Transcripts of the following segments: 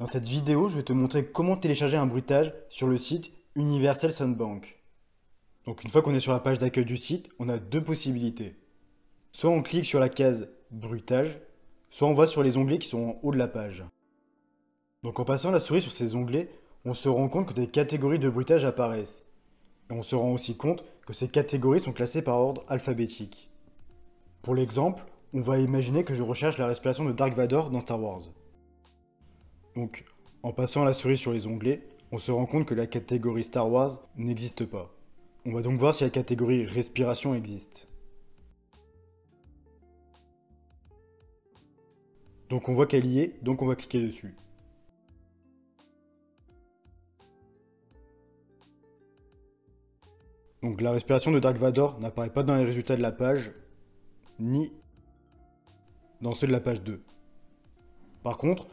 Dans cette vidéo, je vais te montrer comment télécharger un bruitage sur le site Universal Soundbank. Donc une fois qu'on est sur la page d'accueil du site, on a deux possibilités. Soit on clique sur la case bruitage, soit on va sur les onglets qui sont en haut de la page. Donc en passant la souris sur ces onglets, on se rend compte que des catégories de bruitage apparaissent. Et on se rend aussi compte que ces catégories sont classées par ordre alphabétique. Pour l'exemple, on va imaginer que je recherche la respiration de Dark Vador dans Star Wars. Donc, en passant la souris sur les onglets, on se rend compte que la catégorie Star Wars n'existe pas. On va donc voir si la catégorie respiration existe. Donc on voit qu'elle y est, donc on va cliquer dessus. Donc la respiration de Dark Vador n'apparaît pas dans les résultats de la page, ni dans ceux de la page 2. Par contre,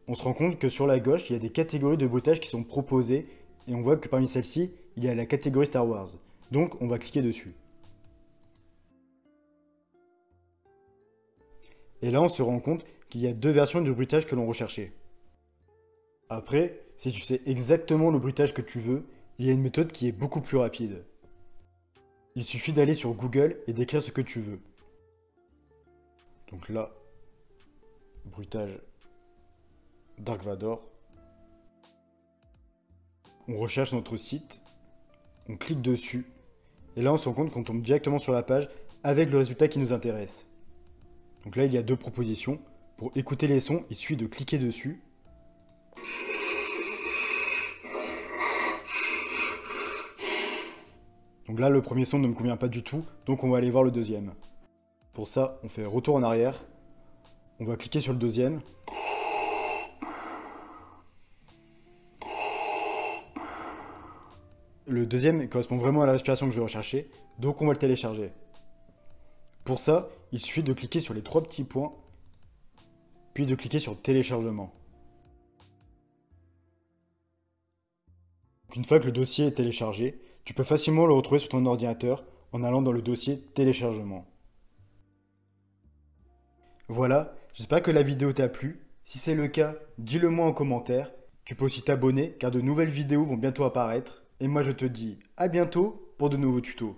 on se rend compte que sur la gauche, il y a des catégories de bruitage qui sont proposées, et on voit que parmi celles-ci, il y a la catégorie Star Wars. Donc on va cliquer dessus. Et là, on se rend compte qu'il y a deux versions du bruitage que l'on recherchait. Après, si tu sais exactement le bruitage que tu veux, il y a une méthode qui est beaucoup plus rapide. Il suffit d'aller sur Google et d'écrire ce que tu veux. Donc là, bruitage Dark Vador. On recherche notre site, on clique dessus, et là on se rend compte qu'on tombe directement sur la page avec le résultat qui nous intéresse. Donc là il y a deux propositions. Pour écouter les sons, il suffit de cliquer dessus. Donc là le premier son ne me convient pas du tout, donc on va aller voir le deuxième. Pour ça, on fait retour en arrière, on va cliquer sur le deuxième. Le deuxième correspond vraiment à la respiration que je recherchais, donc on va le télécharger. Pour ça, il suffit de cliquer sur les trois petits points, puis de cliquer sur téléchargement. Une fois que le dossier est téléchargé, tu peux facilement le retrouver sur ton ordinateur en allant dans le dossier téléchargement. Voilà, j'espère que la vidéo t'a plu. Si c'est le cas, dis-le moi en commentaire. Tu peux aussi t'abonner car de nouvelles vidéos vont bientôt apparaître. Et moi je te dis à bientôt pour de nouveaux tutos.